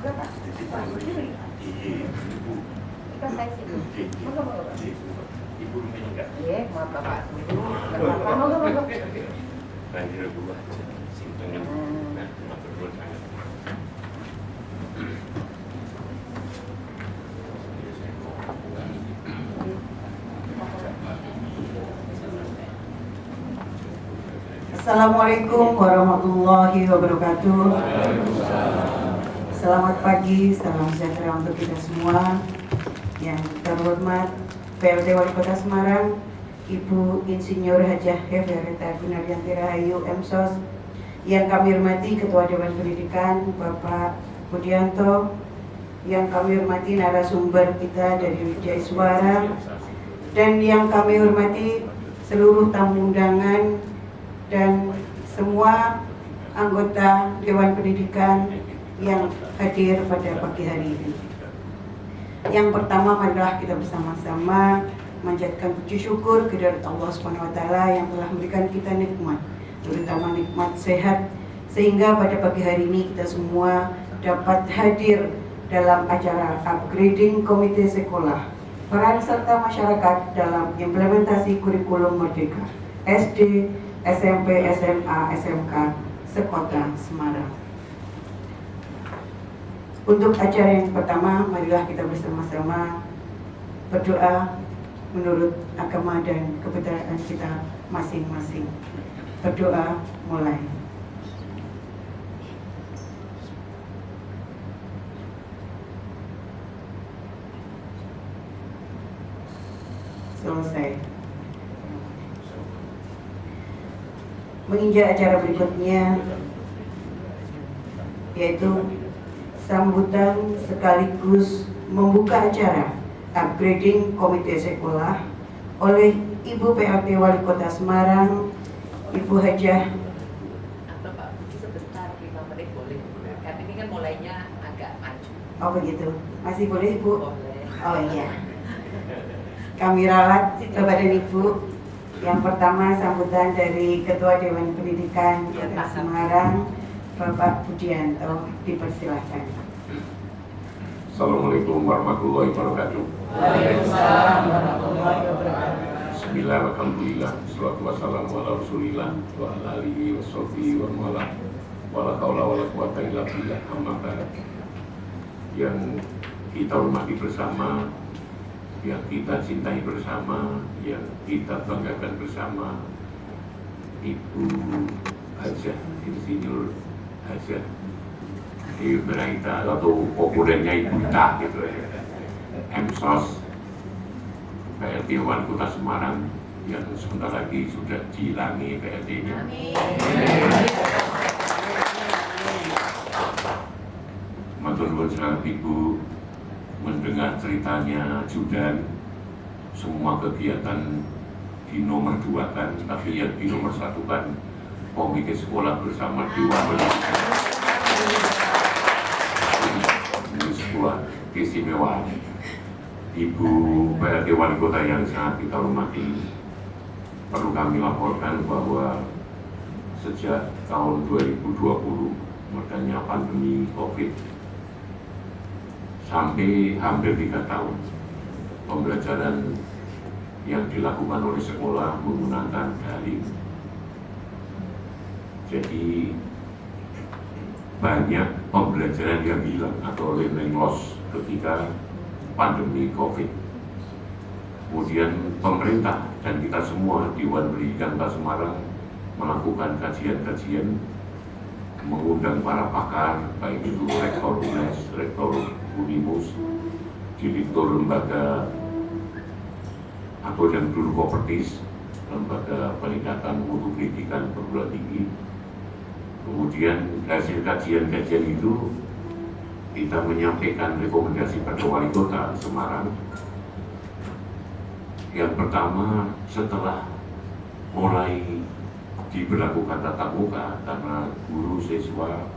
Oke Pak. Pak, berdiri. Ibu. Ikut saya sini. Moga moga Pak. Ibu meninggal. Iya, maaf Bapak. Moga moga. Banjir dulu aja. Simptomnya. Nah, terus sangat. Assalamualaikum warahmatullahi wabarakatuh. Selamat pagi, salam sejahtera untuk kita semua. Yang terhormat PLT Wali Kota Semarang, Ibu Insinyur Hajah Heferita Gunaryanti Rahayu MSOS. Yang kami hormati Ketua Dewan Pendidikan Bapak Budianto. Yang kami hormati narasumber kita dari Wijaya Suara. Dan yang kami hormati seluruh tamu undangan dan semua anggota Dewan Pendidikan yang hadir pada pagi hari ini. Yang pertama, marilah kita bersama-sama manjatkan puji syukur kehadirat Allah Subhanahu wa taala yang telah memberikan kita nikmat, terutama nikmat sehat, sehingga pada pagi hari ini kita semua dapat hadir dalam acara upgrading komite sekolah, peran serta masyarakat dalam implementasi kurikulum Merdeka SD, SMP, SMA, SMK sekota Semarang. Untuk acara yang pertama, marilah kita bersama-sama berdoa menurut agama dan kepercayaan kita masing-masing. Berdoa mulai. Selesai. Menginjak acara berikutnya, yaitu sambutan sekaligus membuka acara upgrading komite sekolah oleh Ibu PLT Wali Kota Semarang, Ibu Hajah. Atau Pak Budi sebentar, 5 menit boleh. Kan ini kan mulainya agak maju. Oh begitu, masih boleh Ibu? Boleh. Oh iya. Kami ralat kepada Ibu. Yang pertama sambutan dari Ketua Dewan Pendidikan Kota Semarang, Bapak Budianto, dipersilahkan. Assalamualaikum warahmatullahi wabarakatuh. Waalaikumsalam warahmatullahi wabarakatuh. Bismillah, alhamdulillah, salatu wassalamu ala rasulillah wa ala alihi wa sahbihi wa mawala wala haula wala quwata illa billah, amma ba'd. Yang kita hormati bersama, yang kita cintai bersama, yang kita banggakan bersama, Ibu Hajah Insinyur Hajah Heferita atau populernya Ibu Ita gitu ya, MSOS PLT Wali Kota Semarang yang sebentar lagi sudah dihilangi PLT-nya. Matur nuwun sangat Ibu, mendengar ceritanya Judan, semua kegiatan di nomor 2 kan, tapi yang di nomor 1 kan komite sekolah bersama Dewan Pendidikan. Ini sebuah keistimewaan. Ibu PLT Wali Kota yang sangat kita hormati, perlu kami laporkan bahwa sejak tahun 2020, makanya pandemi COVID, sampai hampir 3 tahun pembelajaran yang dilakukan oleh sekolah menggunakan daring. Jadi banyak pembelajaran yang hilang atau learning loss ketika pandemi COVID. Kemudian pemerintah dan kita semua Dewan Pendidikan Kota Semarang melakukan kajian-kajian, mengundang para pakar, baik itu rektor UNES, rektor Unimus, direktur lembaga atau yang dulu Kopertis, lembaga peningkatan mutu pendidikan perguruan tinggi. Kemudian hasil kajian-kajian itu kita menyampaikan rekomendasi pada Wali Kota Semarang. Yang pertama, setelah mulai diberlakukan tatap muka karena guru siswa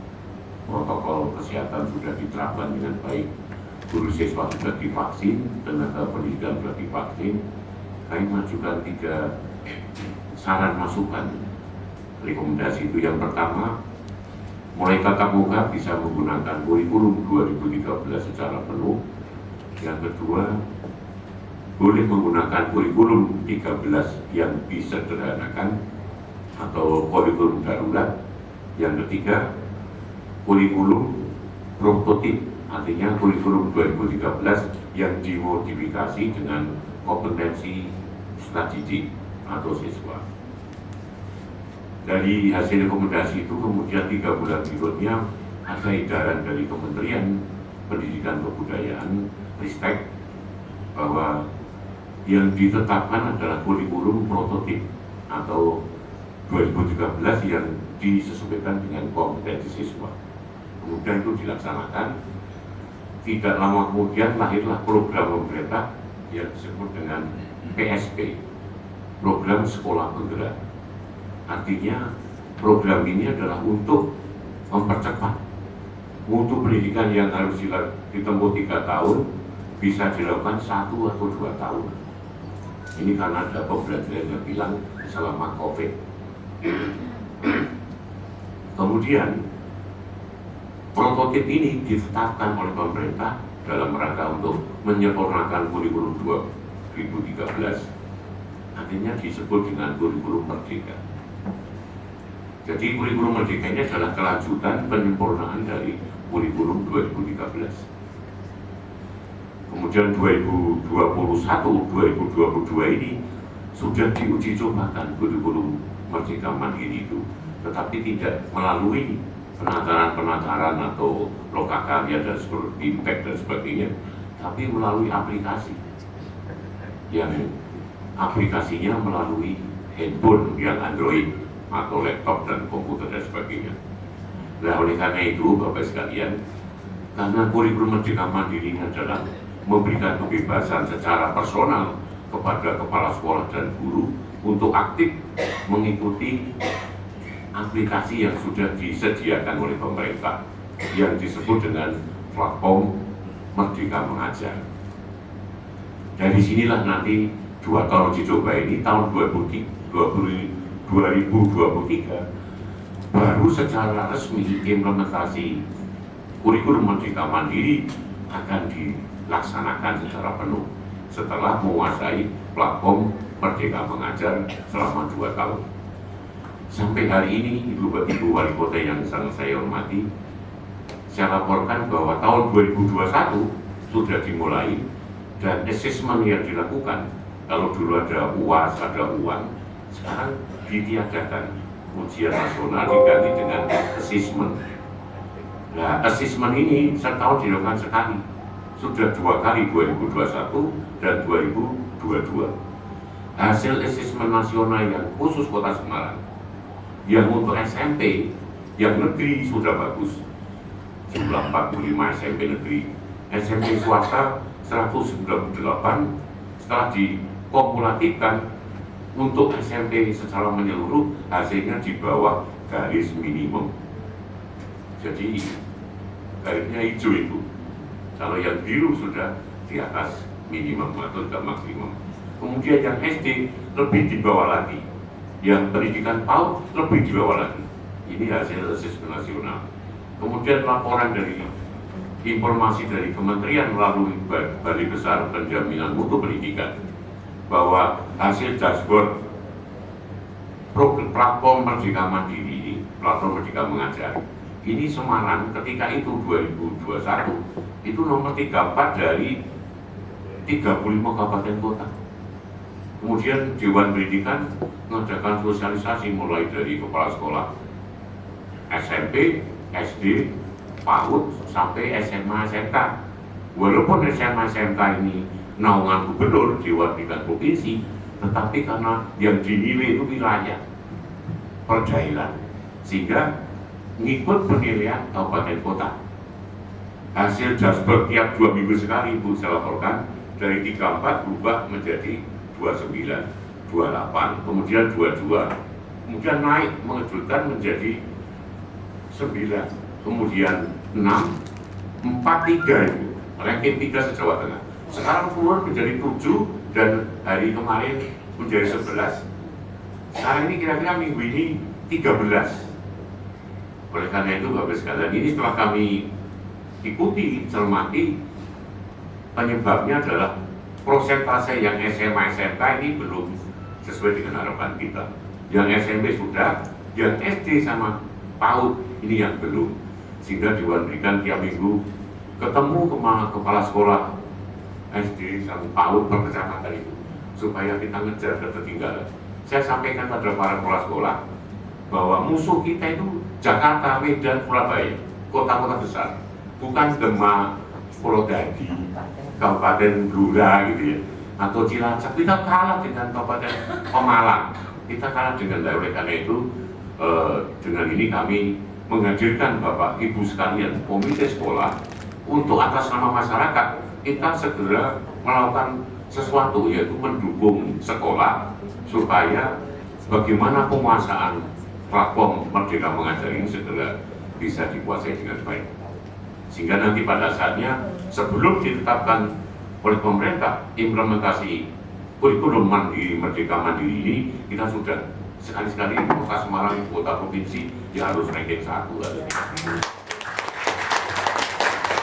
protokol kesehatan sudah diterapkan dengan baik, guru siswa sudah divaksin, tenaga pendidikan sudah divaksin, kami mengajukan 3 saran masukan rekomendasi itu. Yang pertama, mulai tatap muka bisa menggunakan kurikulum 2013 secara penuh. Yang kedua, boleh menggunakan kurikulum 13 yang disederhanakan atau kurikulum darurat. Yang ketiga, kurikulum prototip, artinya kurikulum 2013 yang dimodifikasi dengan kompetensi strategik atau siswa. Dari hasil rekomendasi itu kemudian 3 bulan berikutnya ada edaran dari Kementerian Pendidikan Kebudayaan Ristek bahwa yang ditetapkan adalah kurikulum prototip atau 2013 yang disesuaikan dengan kompetensi siswa. Kemudian itu dilaksanakan. Tidak lama kemudian lahirlah program pemerintah yang disebut dengan PSP, Program Sekolah Penggerak. Artinya program ini adalah untuk mempercepat mutu pendidikan yang harus ditempuh 3 tahun bisa dilakukan 1 atau 2 tahun. Ini karena ada pembelajaran yang bilang selama COVID. Kemudian prototip ini ditetapkan oleh pemerintah dalam rangka untuk menyempurnakan kurikulum 2013. Artinya disebut dengan kurikulum merdeka. Jadi kurikulum merdeka ini adalah kelanjutan penyempurnaan dari kurikulum 2013. Kemudian 2021-2022 ini sudah diuji cobakan kurikulum Merdeka Mandiri itu, tetapi tidak melalui penataran atau lokakarya dan impact dan sebagainya, tapi melalui aplikasi yang aplikasinya melalui handphone yang Android atau laptop dan komputer dan sebagainya. Nah, oleh karena itu Bapak sekalian, karena kurikulum Merdeka Mandiri ini adalah memberikan kebebasan secara personal kepada kepala sekolah dan guru untuk aktif mengikuti aplikasi yang sudah disediakan oleh pemerintah yang disebut dengan platform Merdeka Mengajar. Dari sinilah nanti 2 tahun uji coba ini, tahun 2023 baru secara resmi implementasi kurikulum Merdeka Mandiri akan dilaksanakan secara penuh setelah menguasai platform Merdeka Mengajar selama 2 tahun. Sampai hari ini, Ibu Wali Kota yang sangat saya hormati, saya laporkan bahwa tahun 2021 sudah dimulai dan asesmen yang dilakukan. Kalau dulu ada UAS, ada UAN, sekarang ditiadakan. Ujian nasional diganti dengan asesmen. Nah, asesmen ini setahun dilakukan sekali. Sudah 2 kali, 2021 dan 2022. Hasil asesmen nasional yang khusus Kota Semarang, yang untuk SMP, yang negeri sudah bagus, jumlah 45 SMP negeri, SMP swasta 198, setelah dikumulatifkan untuk SMP secara menyeluruh hasilnya di bawah garis minimum. Jadi garisnya hijau itu, kalau yang biru sudah di atas minimum atau tidak maksimum. Kemudian yang SD lebih di bawah lagi, yang pendidikan PAUD lebih di bawah lagi. Ini hasil asesmen nasional. Kemudian laporan dari informasi dari Kementerian melalui Balai Besar Penjaminan Mutu Pendidikan bahwa hasil dashboard platform Merdeka Mandiri, platform Merdeka Mengajar, ini Semarang ketika itu 2021 itu nomor 34 dari 35 kabupaten kota. Kemudian Dewan Pendidikan mengadakan sosialisasi mulai dari kepala sekolah SMP, SD, PAUD sampai SMA SMK. Walaupun SMA SMK ini naungan gubernur Dewan Pendidikan Provinsi, tetapi karena yang dinilai itu wilayah perjailan, sehingga ngikut penilaian kabupaten kota. Hasil dashboard tiap 2 minggu sekali Ibu saya laporkan, dari 34 berubah menjadi 29, 28, kemudian 22, kemudian naik mengejutkan menjadi 9, kemudian 6, 4, 3 itu, ranking 3 se-Jawa Tengah. Sekarang turun menjadi 7 dan hari kemarin menjadi 11. Sekarang ini kira-kira minggu ini 13. Oleh karena itu Bapak sekalian, ini setelah kami ikuti, cermati, penyebabnya adalah prosentase yang SMA SMK ini belum sesuai dengan harapan kita. Yang SMP sudah, yang SD sama PAUD ini yang belum. Sehingga diberikan tiap minggu ketemu kepala sekolah SD sama PAUD per kecamatan itu supaya kita ngejar ketertinggalan. Saya sampaikan pada para kepala sekolah bahwa musuh kita itu Jakarta, Medan, Surabaya, kota-kota besar, bukan Demak, Purwodadi, Kabupaten Blora gitu ya, atau Cilacap. Kita kalah dengan Kabupaten Pemalang, kita kalah dengan daerah. Oleh karena itu dengan ini kami menghadirkan Bapak Ibu sekalian komite sekolah untuk atas nama masyarakat kita segera melakukan sesuatu, yaitu mendukung sekolah supaya bagaimana penguasaan platform Merdeka Mengajar ini segera bisa dikuasai dengan baik. Sehingga nanti pada saatnya sebelum ditetapkan oleh pemerintah implementasi kurikulum mandiri Merdeka Mandiri ini, kita sudah sekali-sekali kota Semarang, kota provinsi, ya harus ranking 1.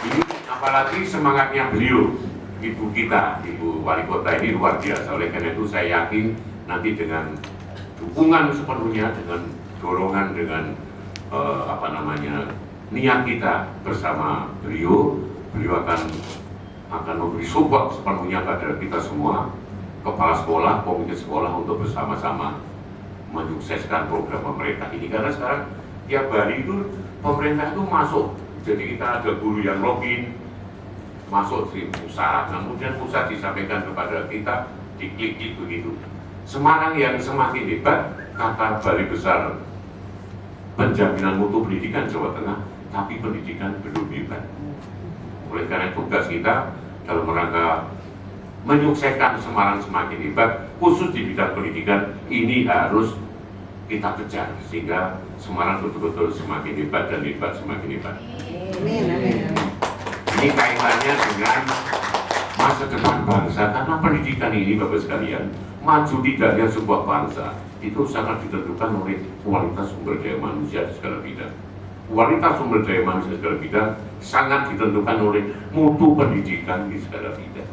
Ini apalagi semangatnya beliau, ibu kita, ibu wali kota ini luar biasa. Oleh karena itu saya yakin nanti dengan dukungan sepenuhnya, dengan dorongan, dengan niat kita bersama beliau akan memberi support sepenuhnya pada kita semua, kepala sekolah, komite sekolah, untuk bersama-sama menyukseskan program pemerintah ini. Karena sekarang tiap hari itu pemerintah itu masuk, jadi kita ada guru yang login masuk di pusat, kemudian pusat disampaikan kepada kita, diklik begitu. Semarang yang semakin hebat, kata Balai Besar Penjaminan Mutu Pendidikan Jawa Tengah, tapi pendidikan belum hebat. Oleh karena tugas kita dalam rangka menyukseskan Semarang semakin hebat, khusus di bidang pendidikan, ini harus kita kejar sehingga Semarang betul-betul semakin hebat dan hebat semakin hebat. Ini kaitannya dengan masa depan bangsa, karena pendidikan ini Bapak sekalian, maju tidaknya sebuah bangsa itu sangat ditentukan oleh kualitas sumber daya manusia di segala bidang. Kualitas sumber daya manusia di segala bidang sangat ditentukan oleh mutu pendidikan di segala bidang.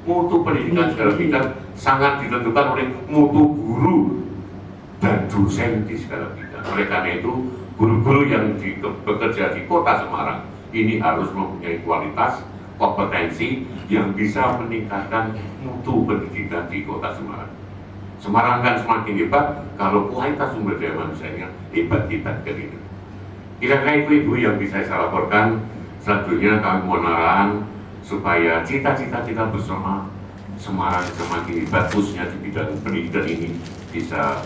Mutu pendidikan di segala bidang sangat ditentukan oleh mutu guru dan dosen di segala bidang. Oleh karena itu, guru-guru yang bekerja di kota Semarang ini harus mempunyai kualitas, kompetensi yang bisa meningkatkan mutu pendidikan di kota Semarang. Semarang kan semakin hebat kalau kualitas sumber daya manusianya hebat-hebat gitu. Kira-kira itu Ibu yang bisa saya laporkan. Selanjutnya kami mohon arahan supaya cita-cita kita bersama Semarang semakin hebat, khususnya di bidang pendidikan ini bisa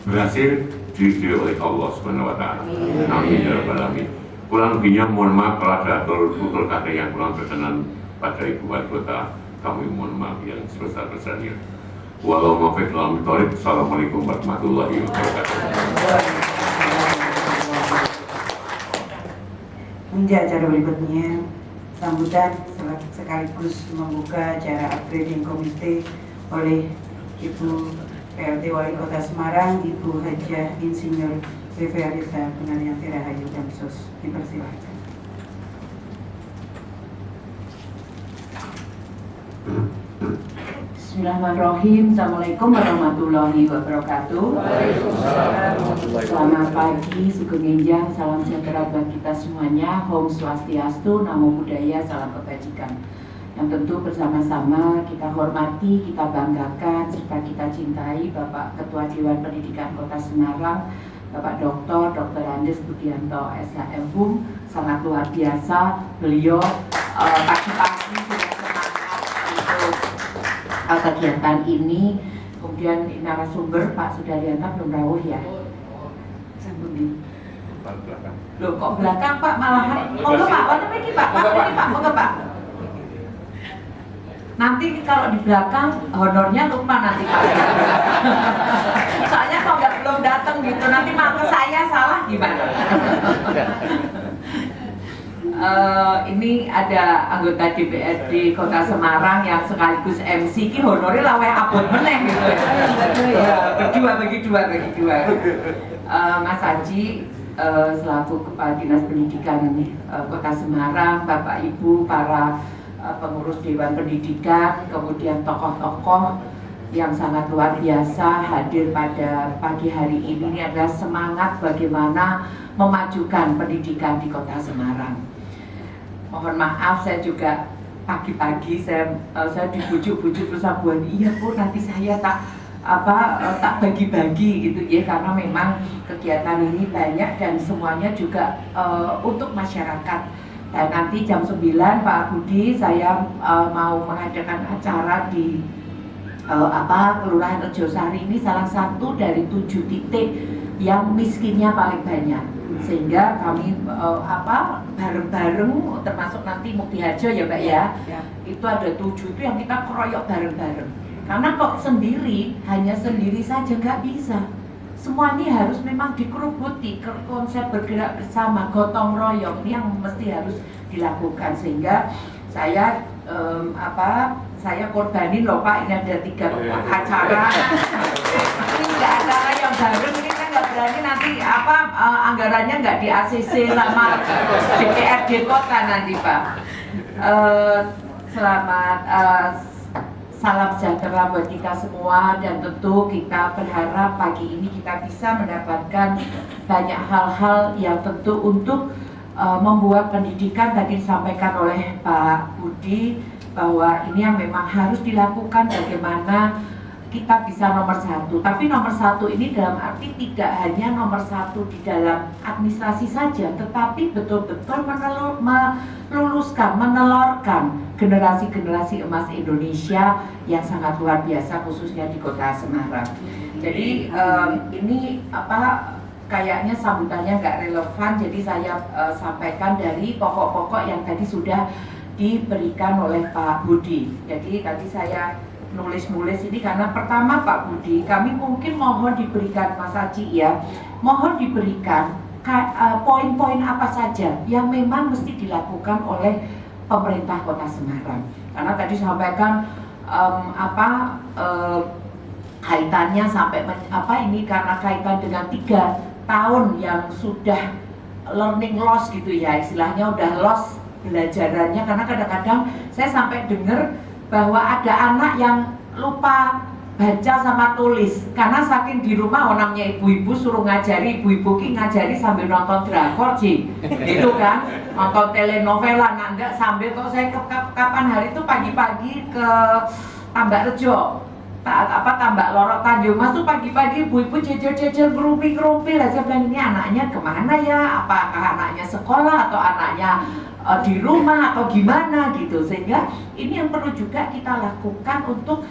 berhasil diridhoi oleh Allah Subhanahu wa taala. Amin ya rabbal alamin. Kurang lebihnya mohon maaf kalau ada tutur kata yang kurang berkenan pada Ibu Wali Kota, kami mohon maaf yang sebesar-besarnya. Wassalamualaikum warahmatullahi wabarakatuh. Menjadi acara berikutnya, sambutan sekaligus membuka acara upgrading komite oleh Ibu PLT Wali Kota Semarang, Ibu Hajah Insinyur Reverita Gunaryanti Rahayu Damsos. Dipersilakan. Bismillahirrahmanirrahim. Assalamualaikum warahmatullahi wabarakatuh. Selamat pagi, sugeng enjang, salam sejahtera bagi kita semuanya. Om Swastiastu, Namo Buddhaya, salam kebajikan. Yang tentu bersama-sama kita hormati, kita banggakan, serta kita cintai Bapak Ketua Dewan Pendidikan Kota Semarang, Bapak Dr. Andes Budianto SHM, sangat luar biasa. Beliau pagi-pagi sudah semangat untuk kegiatan ini. Kemudian narasumber Pak Sudaryanto belum rawuh ya? Sambung di. Loh kok belakang Pak malahan? Oh Pak, mana ini Pak? Mau ke Pak? Nanti kalau di belakang honornya lupa nanti Pak. Soalnya kalau nggak belum datang gitu, nanti malah saya salah gimana? Ini ada anggota DPRD Kota Semarang yang sekaligus MC, ki honornya lawe abot meneh gitu ya. Bagi dua. Mas Haji, selaku Kepala Dinas Pendidikan Kota Semarang, Bapak Ibu, para pengurus Dewan Pendidikan, kemudian tokoh-tokoh yang sangat luar biasa hadir pada pagi hari ini adalah semangat bagaimana memajukan pendidikan di Kota Semarang. Mohon maaf, saya juga pagi-pagi saya dibujuk-bujuk terus Bu, iya Bu, nanti saya tak bagi-bagi gitu ya, karena memang kegiatan ini banyak dan semuanya juga untuk masyarakat. Dan nanti jam 9 Pak Budi saya mau mengadakan acara di Kelurahan Rejosari. Ini salah satu dari 7 titik yang miskinnya paling banyak, sehingga kami bareng-bareng, termasuk nanti Mukti Harjo ya Mbak ya, itu ada 7 itu yang kita keroyok bareng-bareng. Karena kok hanya sendiri saja nggak bisa. Semua ini harus memang dikerubuti, konsep bergerak bersama, gotong royong ini yang mesti harus dilakukan. Sehingga saya saya korbanin loh Pak, ini ada 3 acara. Ini nggak acara yang bareng, ini kan nggak berani nanti anggarannya nggak di ACC sama DPRD kota nanti Pak. Selamat salam sejahtera buat kita semua, dan tentu kita berharap pagi ini kita bisa mendapatkan banyak hal-hal yang tentu untuk membuat pendidikan, tadi disampaikan oleh Pak Budi bahwa ini yang memang harus dilakukan, bagaimana kita bisa nomor 1. Tapi nomor 1 ini dalam arti tidak hanya nomor 1 di dalam administrasi saja, tetapi betul-betul menelorkan generasi-generasi emas Indonesia yang sangat luar biasa, khususnya di Kota Semarang. Jadi ini kayaknya sambutannya nggak relevan, jadi saya sampaikan dari pokok-pokok yang tadi sudah diberikan oleh Pak Budi. Jadi tadi saya nulis ini karena pertama Pak Budi, kami mungkin mohon diberikan, Mas Aji ya, mohon diberikan poin-poin apa saja yang memang mesti dilakukan oleh pemerintah Kota Semarang. Karena tadi sampaikan kaitannya sampai ini karena kaitan dengan 3 tahun yang sudah learning loss gitu ya, istilahnya udah loss belajarannya, karena kadang-kadang saya sampai dengar bahwa ada anak yang lupa baca sama tulis karena saking di rumah orangnya ibu-ibu suruh ngajari, ibu-ibu ngajari sambil nonton drakor sih gitu kan, nonton telenovela. Nah enggak, sambil kok saya kapan hari itu pagi-pagi ke Tambak Rejo, Tambak Lorok Tanjung Mas tuh pagi-pagi ibu-ibu jejer-jejer gerumpi-gerumpi lah. Saya bilang ini anaknya kemana ya, apakah anaknya sekolah atau anaknya di rumah atau gimana gitu. Sehingga ini yang perlu juga kita lakukan untuk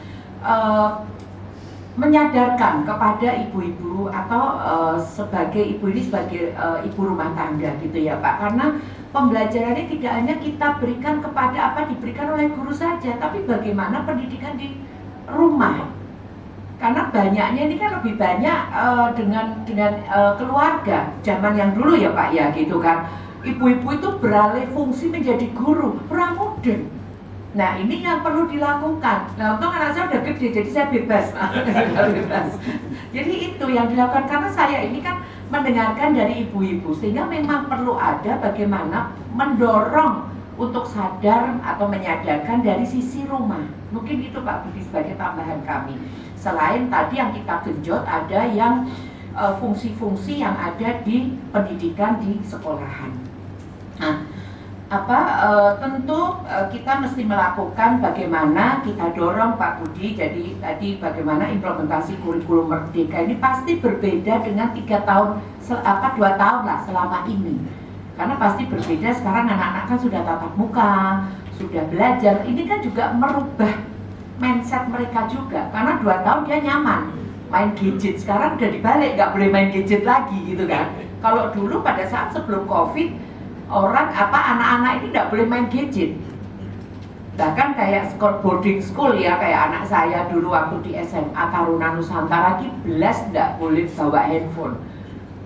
menyadarkan kepada ibu-ibu atau sebagai ibu ini sebagai ibu rumah tangga gitu ya Pak, karena pembelajaran ini tidak hanya kita berikan kepada diberikan oleh guru saja, tapi bagaimana pendidikan di rumah. Karena banyaknya ini kan lebih banyak dengan keluarga zaman yang dulu ya Pak ya gitu kan, ibu-ibu itu beralih fungsi menjadi guru, pramodern. Nah ini yang perlu dilakukan. Nah untung anak saya udah gede, jadi saya bebas bebas. Jadi itu yang dilakukan, karena saya ini kan mendengarkan dari ibu-ibu, sehingga memang perlu ada bagaimana mendorong untuk sadar atau menyadarkan dari sisi rumah. Mungkin itu Pak Budi sebagai tambahan kami. Selain tadi yang kita genjot, ada yang fungsi-fungsi yang ada di pendidikan di sekolahan. Nah, tentu kita mesti melakukan bagaimana kita dorong Pak Budi. Jadi tadi bagaimana implementasi kurikulum Merdeka ini pasti berbeda dengan 2 tahun lah selama ini. Karena pasti berbeda, sekarang anak-anak kan sudah tatap muka, sudah belajar. Ini kan juga merubah mindset mereka juga. Karena 2 tahun dia nyaman main gadget, sekarang udah dibalik, nggak boleh main gadget lagi gitu kan. Kalau dulu pada saat sebelum COVID, anak-anak ini nggak boleh main gadget. Bahkan kayak boarding school ya, kayak anak saya dulu waktu di SMA Taruna Nusantara, belas nggak boleh bawa handphone.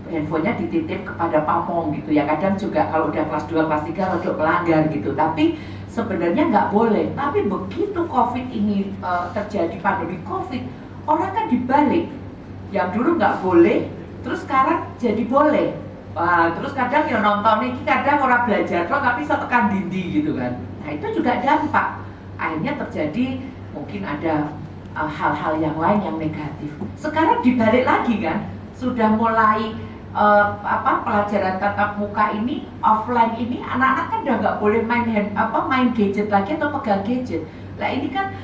Handphonenya dititip kepada pamong gitu ya. Kadang juga kalau udah kelas 2, kelas 3 rodok melanggar gitu. Tapi sebenarnya nggak boleh. Tapi begitu COVID ini terjadi, pandemi COVID, orang kan dibalik. Yang dulu nggak boleh, terus sekarang jadi boleh. Wah, terus kadang ya nonton ini kadang orang belajar tapi setekan dindi gitu kan. Nah itu juga dampak. Akhirnya terjadi mungkin ada hal-hal yang lain yang negatif. Sekarang dibalik lagi kan, sudah mulai pelajaran tatap muka ini, offline ini, anak-anak kan udah nggak boleh main gadget lagi atau pegang gadget. Nah ini kan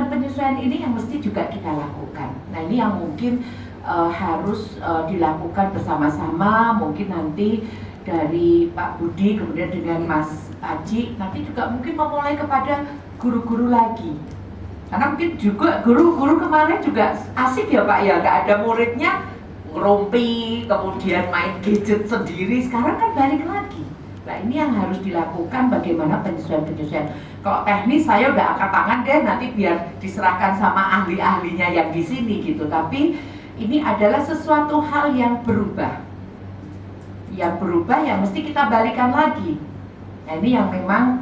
penyesuaian ini yang mesti juga kita lakukan. Nah ini yang mungkin harus dilakukan bersama-sama, mungkin nanti dari Pak Budi kemudian dengan Mas Aji nanti juga mungkin memulai kepada guru-guru lagi, karena mungkin juga guru-guru kemarin juga asik ya Pak ya, nggak ada muridnya ngerumpi kemudian main gadget sendiri, sekarang kan balik lagi. Nah ini yang harus dilakukan, bagaimana penyesuaian. Kalau teknis saya udah angkat tangan deh, nanti biar diserahkan sama ahli-ahlinya yang di sini gitu, tapi ini adalah sesuatu hal yang berubah yang mesti kita balikan lagi. Nah ini yang memang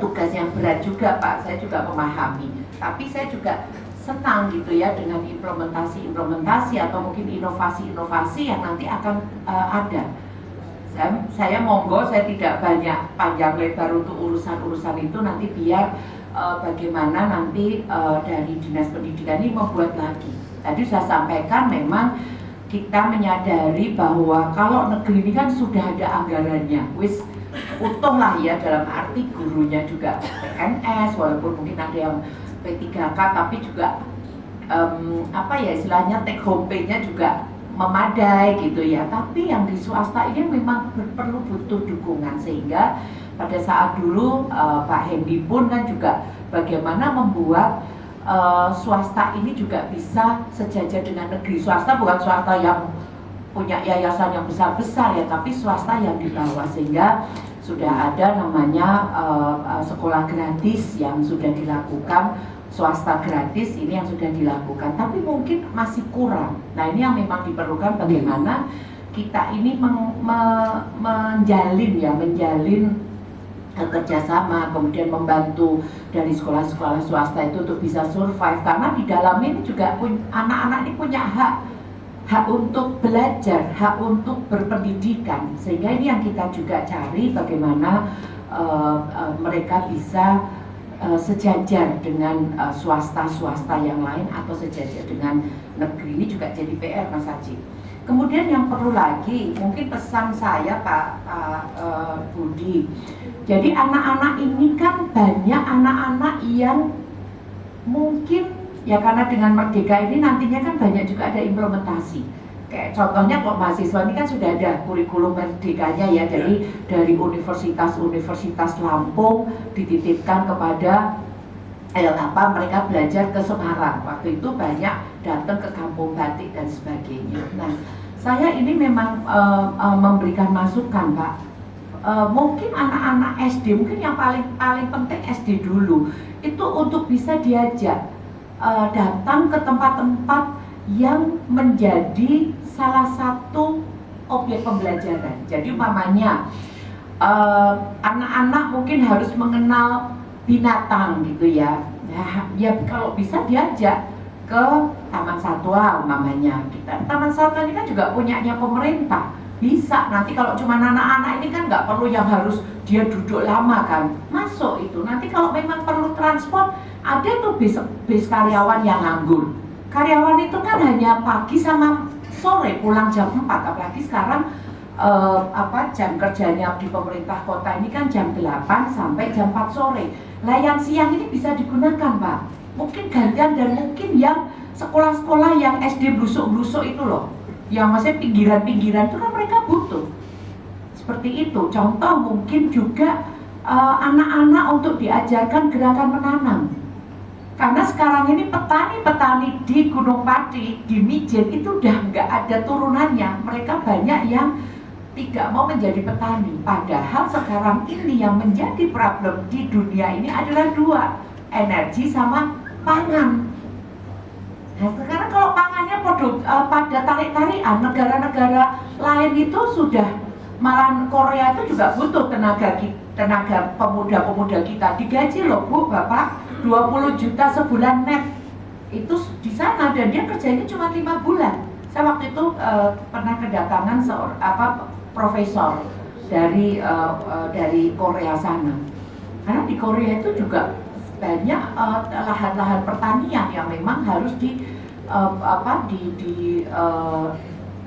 tugas yang berat juga Pak, saya juga memahami, tapi saya juga senang gitu ya dengan implementasi atau mungkin inovasi yang nanti akan ada. Saya monggo, saya tidak banyak panjang lebar untuk urusan itu, nanti biar bagaimana nanti dari Dinas Pendidikan ini membuat lagi. Tadi saya sampaikan memang kita menyadari bahwa kalau negeri ini kan sudah ada anggarannya, wis utuh lah ya, dalam arti gurunya juga PNS, walaupun mungkin ada yang P3K, tapi juga istilahnya take home pay-nya juga memadai gitu ya. Tapi yang di swasta ini memang perlu butuh dukungan, sehingga pada saat dulu Pak Hendy pun kan juga bagaimana membuat swasta ini juga bisa sejajar dengan negeri. Swasta bukan swasta yang punya yayasan yang besar-besar ya, tapi swasta yang di bawah, sehingga sudah ada namanya sekolah gratis yang sudah dilakukan, swasta gratis ini yang sudah dilakukan, tapi mungkin masih kurang. Nah ini yang memang diperlukan, bagaimana kita ini menjalin kerjasama, kemudian membantu dari sekolah-sekolah swasta itu untuk bisa survive, karena di dalam ini juga anak-anak ini punya hak untuk belajar, hak untuk berpendidikan, sehingga ini yang kita juga cari, bagaimana mereka bisa sejajar dengan swasta yang lain atau sejajar dengan negeri. Ini juga jadi PR Mas Haji. Kemudian yang perlu lagi, mungkin pesan saya Pak Budi, jadi anak-anak ini kan banyak anak-anak yang mungkin ya karena dengan Merdeka ini nantinya kan banyak juga ada implementasi. Kayak contohnya kalau mahasiswa ini kan sudah ada kurikulum Merdekanya ya, jadi dari universitas Lampung dititipkan kepada mereka belajar ke Semarang. Waktu itu banyak datang ke Kampung Batik dan sebagainya. Nah, saya ini memang memberikan masukan Pak. Mungkin anak-anak SD, mungkin yang paling penting SD dulu, itu untuk bisa diajak datang ke tempat-tempat yang menjadi salah satu objek pembelajaran. Jadi umpamanya anak-anak mungkin harus mengenal binatang gitu ya. Nah, ya kalau bisa diajak ke Taman Satwa umpamanya. Taman Satwa ini kan juga punyanya pemerintah. Bisa nanti kalau cuma anak-anak ini kan nggak perlu yang harus dia duduk lama kan. Masuk itu. Nanti kalau memang perlu transport, ada tuh bis karyawan yang nganggur. Karyawan itu kan hanya pagi sama sore pulang jam 4, apalagi sekarang jam kerjanya di pemerintah kota ini kan jam 8 sampai jam 4 sore. Lah yang siang ini bisa digunakan Pak, mungkin gantian, dan mungkin yang sekolah-sekolah yang SD blusuk-blusuk itu loh, yang masih pinggiran-pinggiran itu kan mereka butuh seperti itu. Contoh mungkin juga anak-anak untuk diajarkan gerakan menanam, karena sekarang ini petani-petani di Gunung Pati, di Mijen itu udah nggak ada turunannya. Mereka banyak yang tidak mau menjadi petani. Padahal sekarang ini yang menjadi problem di dunia ini adalah dua, energi sama pangan. Nah sekarang kalau pangannya pada tarik-tarikan, negara-negara lain itu sudah, malah Korea itu juga butuh tenaga pemuda-pemuda kita. Digaji loh Bu, Bapak 20 juta sebulan net itu di sana, dan dia kerjanya cuma 5 bulan. Saya waktu itu pernah kedatangan profesor dari Korea sana. Karena di Korea itu juga banyak lahan-lahan pertanian yang memang harus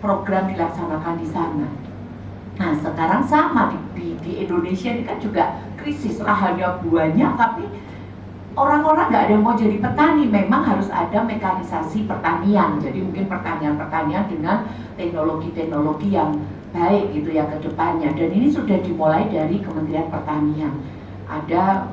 program dilaksanakan di sana. Nah sekarang sama di Indonesia ini kan juga krisis, lahannya banyak tapi orang-orang nggak ada yang mau jadi petani. Memang harus ada mekanisasi pertanian, jadi mungkin pertanian dengan teknologi-teknologi yang baik gitu ya ke depannya. Dan ini sudah dimulai dari Kementerian Pertanian. Ada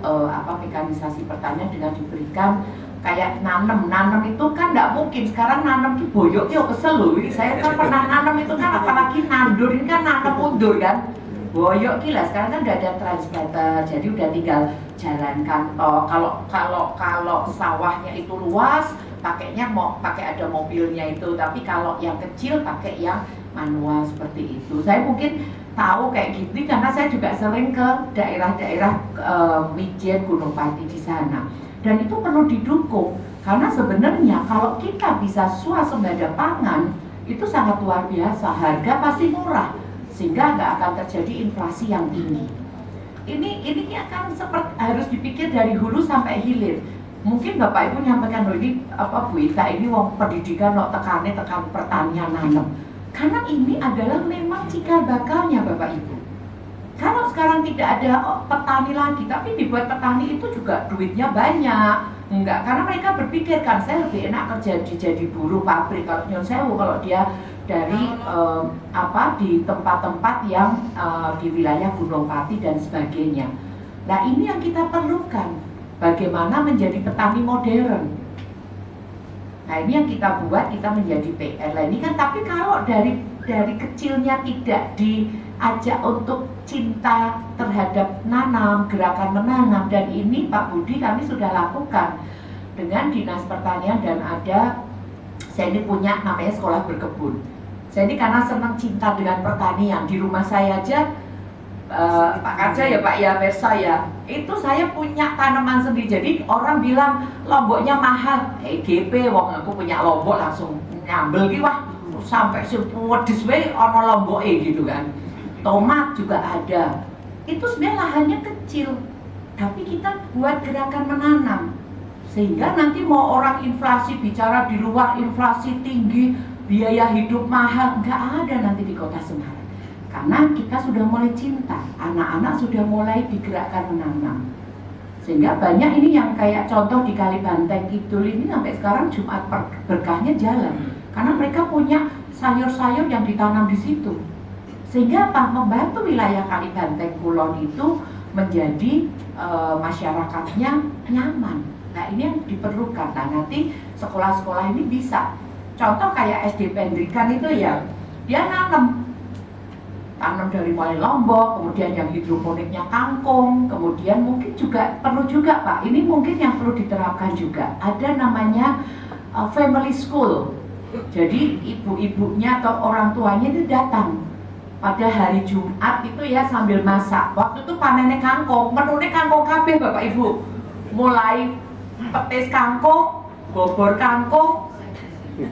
mekanisasi pertanian dengan diberikan kayak nanam itu kan nggak mungkin sekarang nanam ki boyok ki kesel loh. Saya kan pernah nanam itu kan, apalagi nandur ini kan nanam mundur kan boyok ki lah. Sekarang kan udah ada transplanter, jadi udah tinggal jalankan toh. Kalau sawahnya itu luas pakainya mau pakai ada mobilnya itu, tapi kalau yang kecil pakai yang manual seperti itu. Saya mungkin tahu kayak gitu karena saya juga sering ke daerah-daerah Mijen, Gunung Pati di sana. Dan itu perlu didukung karena sebenarnya kalau kita bisa swasembada pangan itu sangat luar biasa, harga pasti murah sehingga nggak akan terjadi inflasi yang tinggi. Ini akan harus dipikir dari hulu sampai hilir. Mungkin Bapak Ibu nyampaikan loh ini Bu Ita ini wong pendidikan tekan pertanian nanam. Karena ini adalah memang cikal bakalnya Bapak Ibu. Kalau sekarang tidak ada petani lagi, tapi dibuat petani itu juga duitnya banyak. Enggak, karena mereka berpikir kan saya lebih enak kerja jadi buruh pabrik. Kalau nyon sewu kalau dia dari di tempat-tempat yang di wilayah Gunung Pati dan sebagainya. Nah ini yang kita perlukan, bagaimana menjadi petani modern. Nah ini yang kita buat, kita menjadi PR. Nah ini kan tapi kalau dari kecilnya tidak diajak untuk cinta terhadap nanam, gerakan menanam, dan ini Pak Budi kami sudah lakukan dengan Dinas Pertanian dan saya ini punya namanya sekolah berkebun. Saya ini karena senang cinta dengan pertanian, di rumah saya aja Pak Kaja ya Pak ya, Versa ya, itu saya punya tanaman sendiri. Jadi orang bilang lomboknya mahal, GP wong aku punya lombok langsung nyambel ki wah sampai sepedis wae ana lomboke gitu kan. Tomat juga ada. Itu sebenarnya lahannya kecil, tapi kita buat gerakan menanam. Sehingga nanti mau orang inflasi bicara di luar inflasi tinggi, biaya hidup mahal, nggak ada nanti di Kota Semarang. Karena kita sudah mulai cinta, anak-anak sudah mulai digerakkan menanam. Sehingga banyak ini yang kayak contoh di Kalibanteng Kidul ini sampai sekarang Jumat Berkahnya jalan. Karena mereka punya sayur-sayur yang ditanam di situ. Sehingga membantu wilayah Kalibanteng Kulon itu menjadi masyarakatnya nyaman. Nah ini yang diperlukan. Nah nanti sekolah-sekolah ini bisa. Contoh kayak SD Pendrikan itu ya, dia tanam dari mulai lombok, kemudian yang hidroponiknya kangkung, kemudian mungkin juga perlu juga Pak, ini mungkin yang perlu diterapkan juga. Ada namanya family school. Jadi ibu-ibunya atau orang tuanya itu datang pada hari Jumat itu ya sambil masak. Waktu itu panennya kangkung, menunya kangkung kabeh Bapak Ibu. Mulai petis kangkung, bobor kangkung,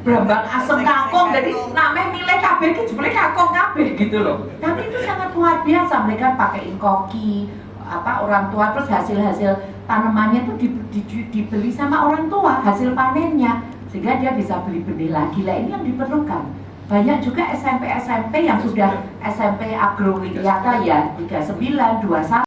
brambang asem kangkung, jadi namanya milih kabeh ki jebule kangkung kabeh gitu loh. Tapi itu sangat luar biasa, mereka pakaiin koki, orang tua, terus hasil-hasil tanamannya itu dibeli sama orang tua, hasil panennya, sehingga dia bisa beli benih lagi. Lah ini yang diperlukan. Banyak juga SMP yang sudah SMP Agrowiata ya, 39, 21